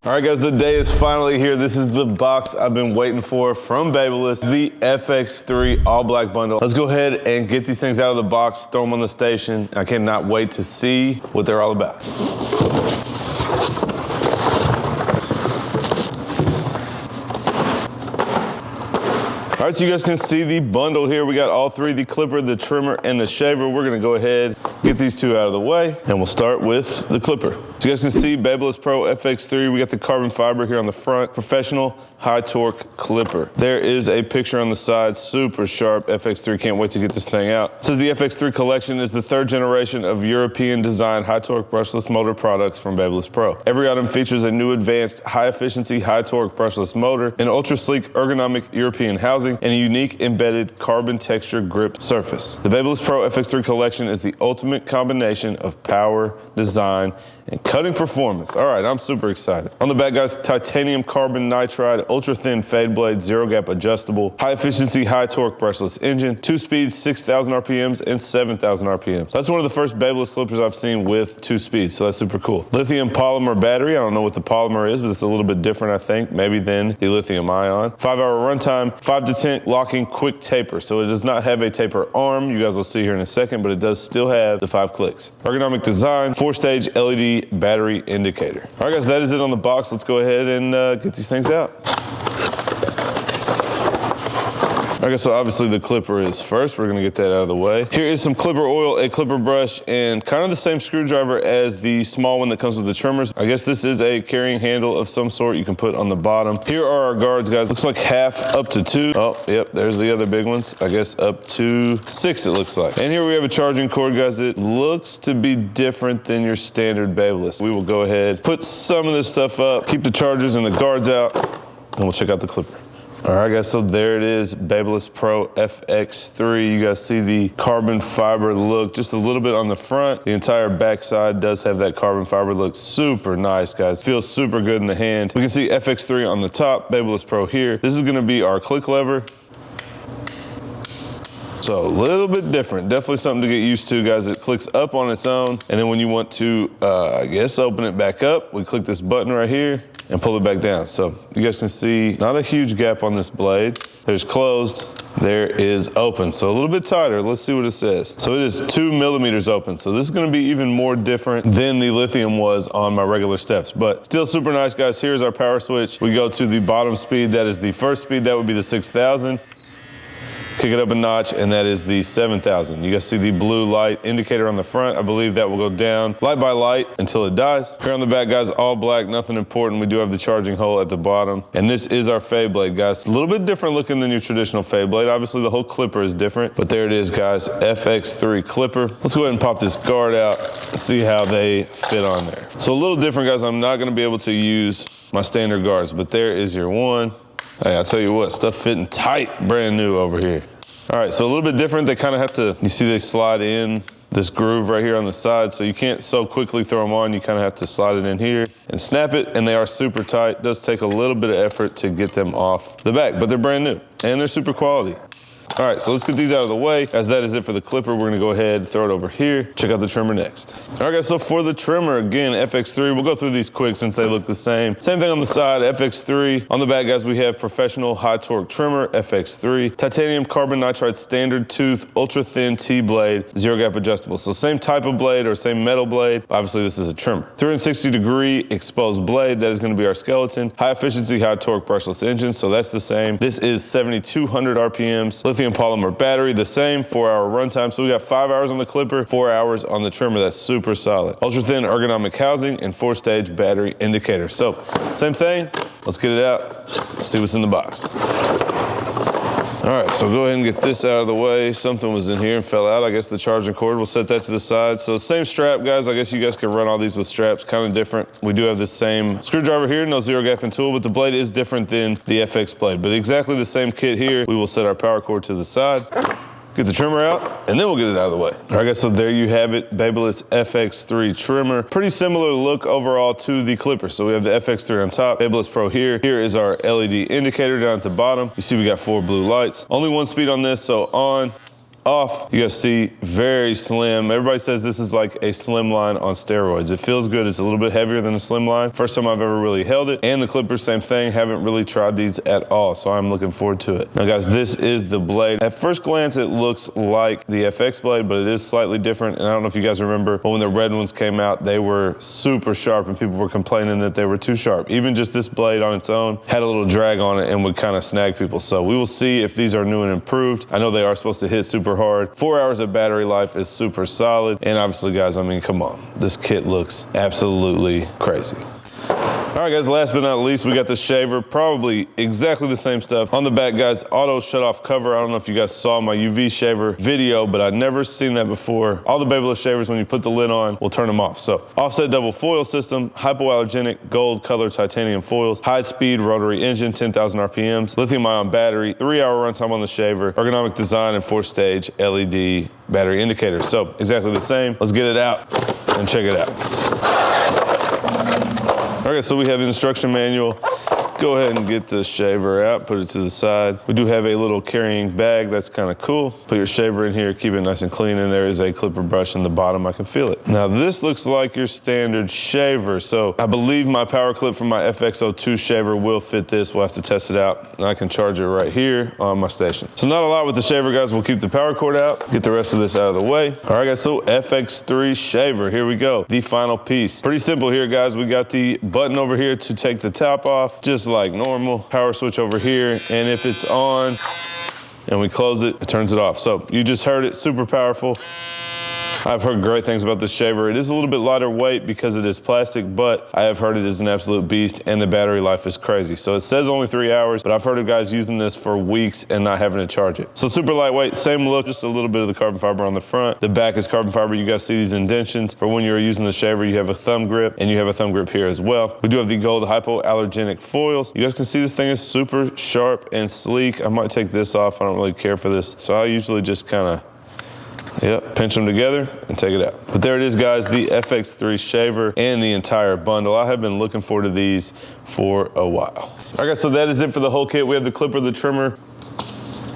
All right, guys, the day is finally here. This is the box I've been waiting for from Babyliss, the FX3 all black bundle. Let's go ahead and get these things out of the box, throw them on the station. I cannot wait to see what they're all about. All right, so you guys can see the bundle here. We got all three, the clipper, the trimmer, and the shaver. We're gonna go ahead, get these two out of the way, and we'll start with the clipper. So you guys can see Babyliss Pro FX3. We got the carbon fiber here on the front, professional high torque clipper. There is a picture on the side, super sharp FX3. Can't wait to get this thing out. It says the FX3 collection is the third generation of European designed high torque brushless motor products from Babyliss Pro. Every item features a new advanced high efficiency, high torque brushless motor, an ultra sleek ergonomic European housing, and a unique embedded carbon texture grip surface. The Babyliss Pro FX3 collection is the ultimate combination of power, design, and cutting performance. All right, I'm super excited. On the back, guys, titanium carbon nitride, ultra thin fade blade, zero gap adjustable, high efficiency, high torque brushless engine, 2 speeds, 6,000 RPMs and 7,000 RPMs. That's one of the first Babyliss clippers I've seen with 2 speeds, so that's super cool. Lithium polymer battery. I don't know what the polymer is, but it's a little bit different, I think, maybe than the lithium ion. 5-hour runtime, 5 to 10 locking quick taper. So it does not have a taper arm. You guys will see here in a second, but it does still have the 5 clicks. Ergonomic design, 4-stage LED battery indicator. All right, guys, that is it on the box. Let's go ahead and get these things out. Okay, so obviously the clipper is first. We're gonna get that out of the way. Here is some clipper oil, a clipper brush, and kind of the same screwdriver as the small one that comes with the trimmers. I guess this is a carrying handle of some sort you can put on the bottom. Here are our guards, guys. Looks like half up to 2. Oh, yep, there's the other big ones. I guess up to 6 it looks like. And here we have a charging cord, guys. It looks to be different than your standard Babyliss. We will go ahead, put some of this stuff up, keep the chargers and the guards out, and we'll check out the clipper. All right, guys, so there it is, Babyliss Pro FX3. You guys see the carbon fiber look just a little bit on the front. The entire backside does have that carbon fiber look. Super nice, guys. Feels super good in the hand. We can see FX3 on the top, Babyliss Pro here. This is gonna be our click lever. So a little bit different, definitely something to get used to, guys. It clicks up on its own, and then when you want to, I guess, open it back up, we click this button right here and pull it back down. So you guys can see not a huge gap on this blade. There's closed, there is open. So a little bit tighter, let's see what it says. So it is 2 millimeters open. So this is gonna be even more different than the lithium was on my regular steps, but still super nice, guys. Here's our power switch. We go to the bottom speed, that is the first speed, that would be the 6,000. Kick it up a notch, and that is the 7,000. You guys see the blue light indicator on the front. I believe that will go down light by light until it dies. Here on the back, guys, all black, nothing important. We do have the charging hole at the bottom. And this is our fade blade, guys. A little bit different looking than your traditional fade blade. Obviously, the whole clipper is different, but there it is, guys, FX3 clipper. Let's go ahead and pop this guard out, see how they fit on there. So a little different, guys. I'm not gonna be able to use my standard guards, but there is your one. Hey, I'll tell you what, stuff fitting tight, brand new over here. All right, so a little bit different. They kind of have to, you see they slide in this groove right here on the side, so you can't so quickly throw them on. You kind of have to slide it in here and snap it, and they are super tight. It does take a little bit of effort to get them off the back, but they're brand new, and they're super quality. All right, so let's get these out of the way. As that is it for the clipper, we're gonna go ahead, throw it over here, check out the trimmer next. All right, guys, so for the trimmer, again, FX3, we'll go through these quick since they look the same. Same thing on the side, FX3. On the back, guys, we have professional high torque trimmer, FX3. Titanium carbon nitride standard tooth, ultra thin T-blade, zero gap adjustable. So same type of blade or same metal blade. Obviously, this is a trimmer. 360-degree exposed blade, that is gonna be our skeleton. High efficiency, high torque brushless engine, so that's the same. This is 7,200 RPMs. Lithium polymer battery, the same, 4-hour runtime. So we got 5 hours on the clipper, 4 hours on the trimmer. That's super solid. Ultra thin ergonomic housing and 4-stage battery indicator. So same thing, let's get it out, see what's in the box. All right, so go ahead and get this out of the way. Something was in here and fell out. I guess the charging cord, we'll set that to the side. So same strap, guys. I guess you guys can run all these with straps, kind of different. We do have this same screwdriver here, no zero gapping tool, but the blade is different than the FX blade. But exactly the same kit here. We will set our power cord to the side, get the trimmer out, and then we'll get it out of the way. All right, guys, so there you have it, Babyliss FX3 trimmer. Pretty similar look overall to the clipper. So we have the FX3 on top, Babyliss Pro here. Here is our LED indicator down at the bottom. You see we got 4 blue lights. Only 1 speed on this, so on, off, you guys see very slim. Everybody says this is like a Slimline on steroids. It feels good. It's a little bit heavier than a Slimline. First time I've ever really held it. And the clippers, same thing. Haven't really tried these at all, so I'm looking forward to it. Now guys, this is the blade. At first glance, it looks like the FX blade, but it is slightly different. And I don't know if you guys remember, but when the red ones came out, they were super sharp and people were complaining that they were too sharp. Even just this blade on its own had a little drag on it and would kind of snag people. So we will see if these are new and improved. I know they are supposed to hit super hard. 4 hours of battery life is super solid. And obviously guys, I mean, come on. This kit looks absolutely crazy. All right guys, last but not least, we got the shaver, probably exactly the same stuff. On the back guys, auto shut off cover. I don't know if you guys saw my UV shaver video, but I'd never seen that before. All the Babyliss shavers, when you put the lid on, will turn them off. So offset double foil system, hypoallergenic gold color titanium foils, high speed rotary engine, 10,000 RPMs, lithium ion battery, 3-hour runtime on the shaver, ergonomic design, and 4-stage LED battery indicator. So exactly the same. Let's get it out and check it out. Okay, so we have an instruction manual. Go ahead and get the shaver out, put it to the side. We do have a little carrying bag, that's kind of cool. Put your shaver in here, keep it nice and clean, and there is a clipper brush in the bottom, I can feel it. Now this looks like your standard shaver. So I believe my power clip from my FX02 shaver will fit this. We'll have to test it out. And I can charge it right here on my station. So not a lot with the shaver guys, we'll keep the power cord out, get the rest of this out of the way. All right guys, so FX3 shaver, here we go. The final piece. Pretty simple here guys, we got the button over here to take the top off, just like normal. Power switch over here, and if it's on and we close it, it turns it off. So you just heard it, super powerful. I've heard great things about this shaver. It is a little bit lighter weight because it is plastic, but I have heard it is an absolute beast and the battery life is crazy. So it says only 3 hours, but I've heard of guys using this for weeks and not having to charge it. So super lightweight, same look, just a little bit of the carbon fiber on the front. The back is carbon fiber. You guys see these indentions. For when you're using the shaver, you have a thumb grip and you have a thumb grip here as well. We do have the gold hypoallergenic foils. You guys can see this thing is super sharp and sleek. I might take this off. I don't really care for this. So I usually just kind of pinch them together and take it out. But there it is, guys, the FX3 shaver and the entire bundle. I have been looking forward to these for a while. All right, guys, so that is it for the whole kit. We have the clipper, the trimmer,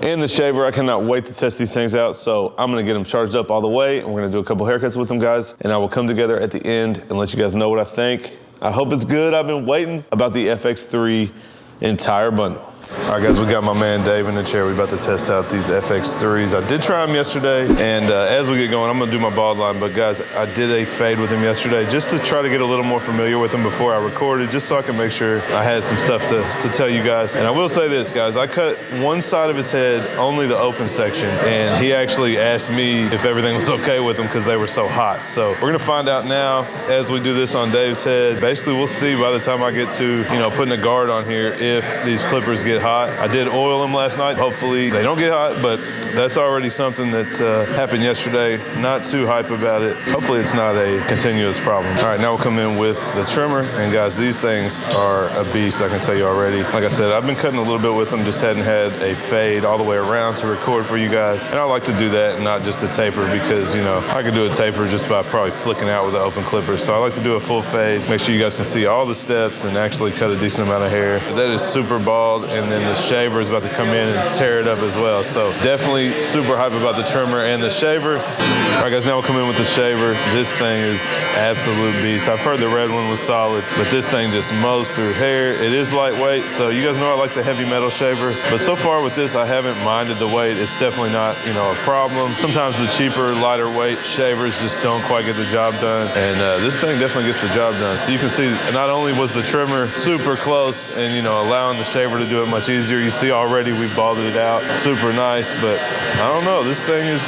and the shaver. I cannot wait to test these things out. So I'm gonna get them charged up all the way, and we're gonna do a couple haircuts with them, guys, and I will come together at the end and let you guys know what I think. I hope it's good. I've been waiting about the FX3 entire bundle. All right, guys, we got my man Dave in the chair. We're about to test out these FX3s. I did try them yesterday, and as we get going, I'm gonna do my bald line, but guys, I did a fade with him yesterday just to try to get a little more familiar with him before I recorded, just so I can make sure I had some stuff to tell you guys. And I will say this, guys, I cut one side of his head, only the open section, and he actually asked me if everything was okay with them because they were so hot. So we're gonna find out now as we do this on Dave's head. Basically, we'll see by the time I get to, putting a guard on here if these clippers get hot. I did oil them last night. Hopefully they don't get hot, but that's already something that happened yesterday. Not too hype about it. Hopefully it's not a continuous problem. All right, now we'll come in with the trimmer. And guys, these things are a beast, I can tell you already. Like I said, I've been cutting a little bit with them, just hadn't had a fade all the way around to record for you guys. And I like to do that and not just a taper because, I could do a taper just by probably flicking out with an open clipper. So I like to do a full fade, make sure you guys can see all the steps and actually cut a decent amount of hair. That is super bald, and then the shaver is about to come in and tear it up as well. So definitely super hype about the trimmer and the shaver. All right, guys, now we'll come in with the shaver. This thing is absolute beast. I've heard the red one was solid, but this thing just mows through hair. It is lightweight, so you guys know I like the heavy metal shaver, but so far with this, I haven't minded the weight. It's definitely not, a problem. Sometimes the cheaper, lighter weight shavers just don't quite get the job done, and this thing definitely gets the job done. So you can see, not only was the trimmer super close and, allowing the shaver to do it much easier, you see already we balded it out. Super nice, but I don't know. This thing is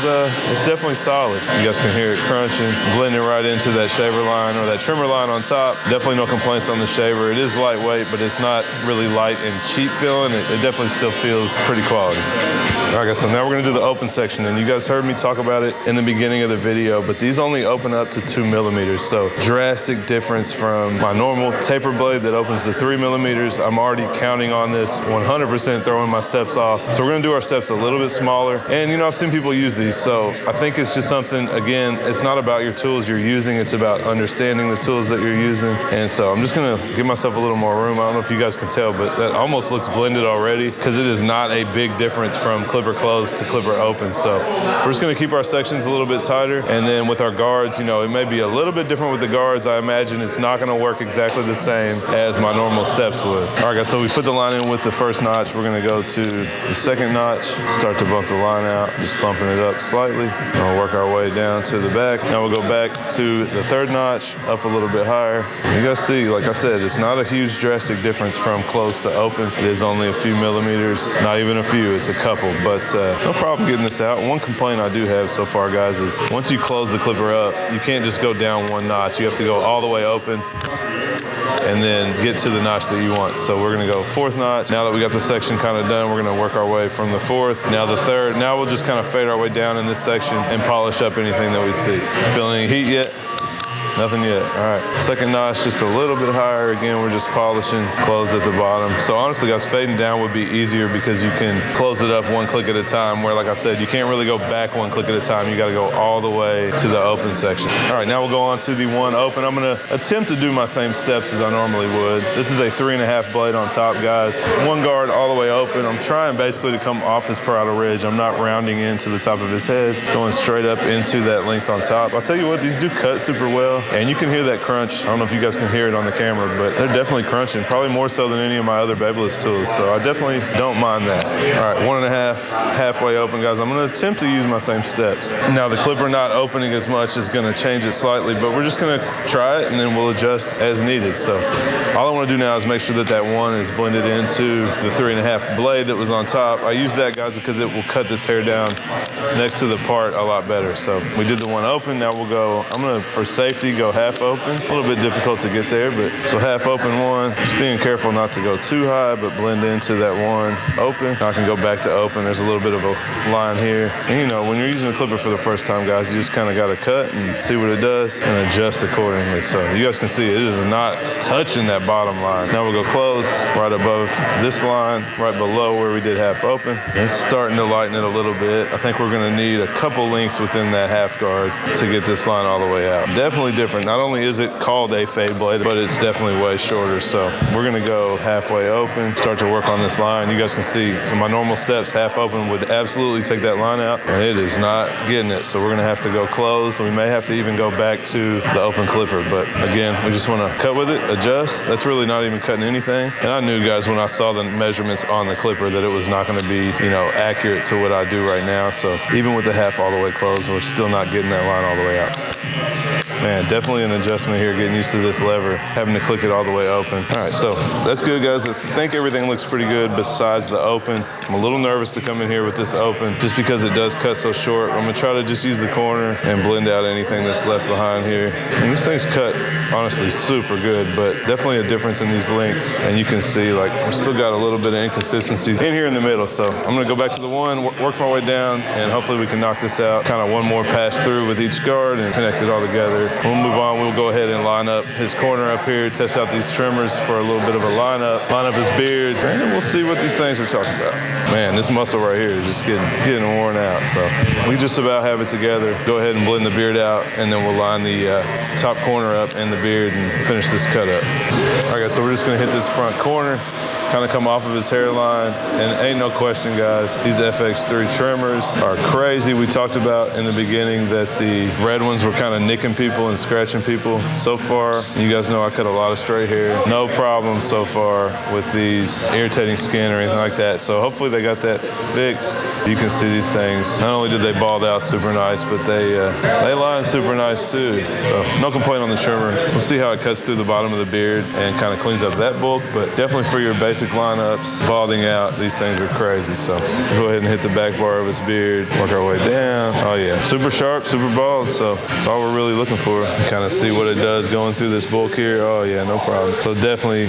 it's definitely solid. You guys can hear it crunching, blending right into that shaver line or that trimmer line on top. Definitely no complaints on the shaver. It is lightweight, but it's not really light and cheap feeling. It definitely still feels pretty quality. All right, guys, so now we're gonna do the open section, and you guys heard me talk about it in the beginning of the video, but these only open up to 2 millimeters. So drastic difference from my normal taper blade that opens to 3 millimeters. I'm already counting on this 100% 100% throwing my steps off. So we're gonna do our steps a little bit smaller. And you know, I've seen people use these, so I think it's just something, again, it's not about your tools you're using, it's about understanding the tools that you're using. And so I'm just gonna give myself a little more room. I don't know if you guys can tell, but that almost looks blended already because it is not a big difference from clipper closed to clipper open. So we're just gonna keep our sections a little bit tighter. And then with our guards, you know, it may be a little bit different with the guards. I imagine it's not gonna work exactly the same as my normal steps would. All right guys, so we put the line in with the first notch. We're gonna go to the second notch, start to bump the line out, just bumping it up slightly. And we'll work our way down to the back. Now we'll go back to the third notch, up a little bit higher. You guys see, like I said, it's not a huge drastic difference from closed to open. It is only a few millimeters, not even a few, it's a couple, but no problem getting this out. One complaint I do have so far, guys, is once you close the clipper up, you can't just go down one notch. You have to go all the way open and then get to the notch that you want. So we're gonna go fourth notch. Now that we got the section kind of done, we're gonna work our way from the fourth. Now the third. Now we'll just kind of fade our way down in this section and polish up anything that we see. Feeling any heat yet? Nothing yet. All right. Second notch, just a little bit higher. Again, we're just polishing, closed at the bottom. So honestly, guys, fading down would be easier because you can close it up one click at a time, where, like I said, you can't really go back one click at a time. You got to go all the way to the open section. All right, now we'll go on to the one open. I'm going to attempt to do my same steps as I normally would. This is a 3.5 blade on top, guys. One guard all the way open. I'm trying basically to come off his parietal ridge. I'm not rounding into the top of his head, going straight up into that length on top. I'll tell you what, these do cut super well. And you can hear that crunch. I don't know if you guys can hear it on the camera, but they're definitely crunching, probably more so than any of my other Babyliss tools. So I definitely don't mind that. All right, 1.5, halfway open, guys. I'm gonna attempt to use my same steps. Now the clipper not opening as much is gonna change it slightly, but we're just gonna try it and then we'll adjust as needed. So all I wanna do now is make sure that that one is blended into the 3.5 blade that was on top. I use that, guys, because it will cut this hair down next to the part a lot better. So we did the one open, now we'll go, I'm gonna, for safety, go half open. A little bit difficult to get there, but so half open one. Just being careful not to go too high, but blend into that one open. Now I can go back to open. There's a little bit of a line here. And you know, when you're using a clipper for the first time, guys, you just kind of got to cut and see what it does and adjust accordingly. So you guys can see it is not touching that bottom line. Now we'll go close right above this line, right below where we did half open. It's starting to lighten it a little bit. I think we're going to need a couple links within that half guard to get this line all the way out. Definitely different. Not only is it called a fade blade, but it's definitely way shorter. So we're gonna go halfway open, start to work on this line. You guys can see, so my normal steps, half open would absolutely take that line out, and it is not getting it. So we're gonna have to go closed, and we may have to even go back to the open clipper. But again, we just wanna cut with it, adjust. That's really not even cutting anything. And I knew, guys, when I saw the measurements on the clipper that it was not gonna be, you know, accurate to what I do right now. So even with the half all the way closed, we're still not getting that line all the way out. Man, definitely an adjustment here, getting used to this lever, having to click it all the way open. All right, so that's good, guys. I think everything looks pretty good besides the open. I'm a little nervous to come in here with this open just because it does cut so short. I'm gonna try to just use the corner and blend out anything that's left behind here. And this thing's cut, honestly, super good, but definitely a difference in these lengths. And you can see, like, we've still got a little bit of inconsistencies in here in the middle. So I'm gonna go back to the one, work my way down, and hopefully we can knock this out. Kind of one more pass through with each guard and connect it all together. We'll move on. We'll go ahead and line up his corner up here, test out these trimmers for a little bit of a lineup, line up his beard, and we'll see what these things are talking about. Man, this muscle right here is just getting worn out. So we just about have it together. Go ahead and blend the beard out, and then we'll line the top corner up and the beard and finish this cut up. All right, guys, so we're just gonna hit this front corner, kind of come off of his hairline, and ain't no question, guys, these FX3 trimmers are crazy. We talked about in the beginning that the red ones were kind of nicking people and scratching people. So far, you guys know I cut a lot of straight hair. No problem so far with these irritating skin or anything like that. So hopefully they got that fixed. You can see these things. Not only did they bald out super nice, but they line super nice too. So no complaint on the trimmer. We'll see how it cuts through the bottom of the beard and kind of cleans up that bulk, but definitely for your basic lineups, balding out, these things are crazy. So go ahead and hit the back bar of his beard, work our way down. Oh yeah, super sharp, super bald. So that's all we're really looking for. Kind of see what it does going through this bulk here. Oh yeah, no problem. So definitely,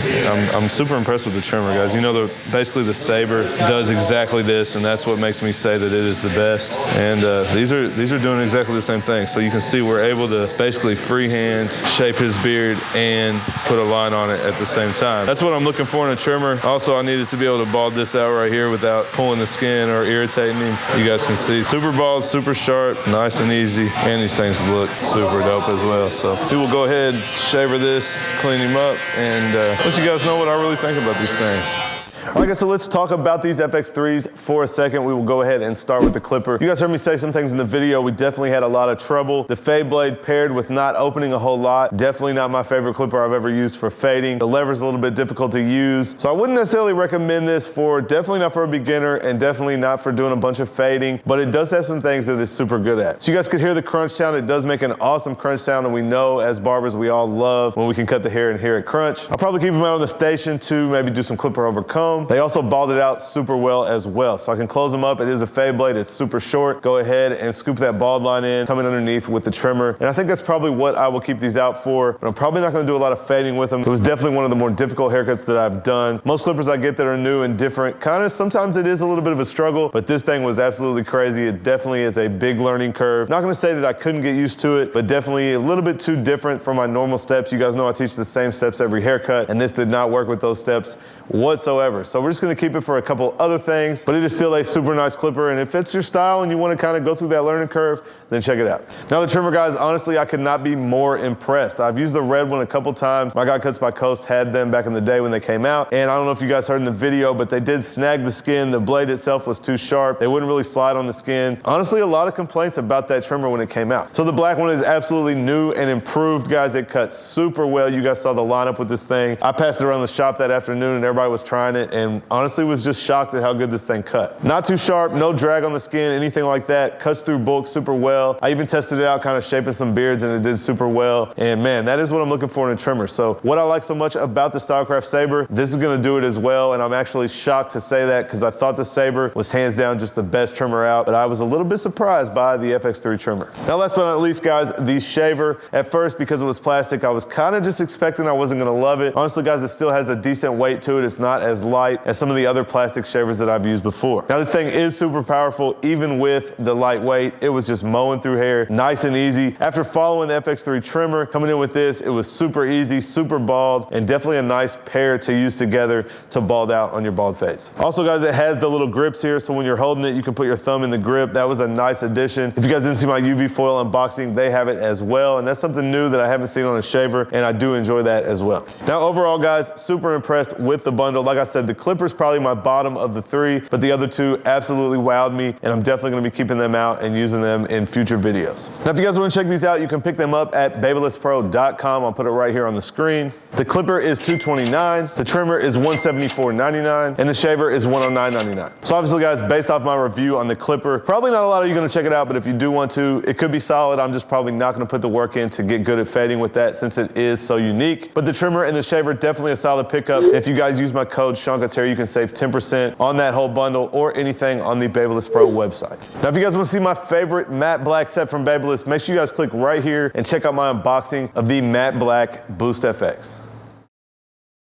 I'm super impressed with the trimmer, guys. You know, basically the Saber does exactly this, and that's what makes me say that it is the best. And these are doing exactly the same thing. So you can see we're able to basically freehand shape his beard and put a line on it at the same time. That's what I'm looking for in a trimmer. Also, I needed to be able to bald this out right here without pulling the skin or irritating him. You guys can see, super bald, super sharp, nice and easy. And these things look super dope as well. So we will go ahead, shaver this, clean him up, and let you guys know what I really think about these things. All right, guys, so let's talk about these FX3s for a second. We will go ahead and start with the clipper. You guys heard me say some things in the video. We definitely had a lot of trouble. The fade blade paired with not opening a whole lot. Definitely not my favorite clipper I've ever used for fading. The lever's a little bit difficult to use. So I wouldn't necessarily recommend this for, definitely not for a beginner and definitely not for doing a bunch of fading, but it does have some things that it's super good at. So you guys could hear the crunch sound. It does make an awesome crunch sound, and we know as barbers, we all love when we can cut the hair and hear it crunch. I'll probably keep them out on the station to maybe do some clipper over comb. They also bald it out super well as well. So I can close them up. It is a fade blade. It's super short. Go ahead and scoop that bald line in, coming underneath with the trimmer. And I think that's probably what I will keep these out for, but I'm probably not gonna do a lot of fading with them. It was definitely one of the more difficult haircuts that I've done. Most clippers I get that are new and different, kind of sometimes it is a little bit of a struggle, but this thing was absolutely crazy. It definitely is a big learning curve. Not gonna say that I couldn't get used to it, but definitely a little bit too different from my normal steps. You guys know I teach the same steps every haircut, and this did not work with those steps whatsoever. So we're just gonna keep it for a couple other things, but it is still a super nice clipper, and if it's your style and you want to kind of go through that learning curve, then check it out. Now the trimmer, guys, honestly, I could not be more impressed. I've used the red one a couple times. My guy Cuts by Coast had them back in the day when they came out, and I don't know if you guys heard in the video, but they did snag the skin. The blade itself was too sharp. They wouldn't really slide on the skin. Honestly, a lot of complaints about that trimmer when it came out. So the black one is absolutely new and improved, guys. It cuts super well. You guys saw the lineup with this thing. I passed it around the shop that afternoon, and everybody was trying it, and honestly was just shocked at how good this thing cut. Not too sharp, no drag on the skin, anything like that. Cuts through bulk super well. I even tested it out kind of shaping some beards, and it did super well. And man, that is what I'm looking for in a trimmer. So what I like so much about the Stylecraft Saber, this is gonna do it as well. And I'm actually shocked to say that because I thought the Saber was hands down just the best trimmer out, but I was a little bit surprised by the FX3 trimmer. Now last but not least, guys, the shaver. At first, because it was plastic, I was kind of just expecting I wasn't gonna love it. Honestly, guys, it still has a decent weight to it. It's not as light as some of the other plastic shavers that I've used before. Now this thing is super powerful, even with the lightweight. It was just mowing through hair, nice and easy. After following the FX3 trimmer, coming in with this, it was super easy, super bald, and definitely a nice pair to use together to bald out on your bald fades. Also, guys, it has the little grips here, so when you're holding it, you can put your thumb in the grip. That was a nice addition. If you guys didn't see my UV foil unboxing, they have it as well, and that's something new that I haven't seen on a shaver, and I do enjoy that as well. Now, overall, guys, super impressed with the bundle. Like I said, the clipper's probably my bottom of the three, but the other two absolutely wowed me, and I'm definitely gonna be keeping them out and using them in future videos. Now, if you guys wanna check these out, you can pick them up at babylesspro.com. I'll put it right here on the screen. The clipper is $229, the trimmer is $174.99, and the shaver is $109.99. So obviously, guys, based off my review on the clipper, probably not a lot of you gonna check it out, but if you do want to, it could be solid. I'm just probably not gonna put the work in to get good at fading with that since it is so unique. But the trimmer and the shaver, definitely a solid pickup. If you guys use my code Seancutshair, you can save 10% on that whole bundle or anything on the Babyliss Pro website. Now, if you guys want to see my favorite matte black set from Babyliss, make sure you guys click right here and check out my unboxing of the matte black Boost FX.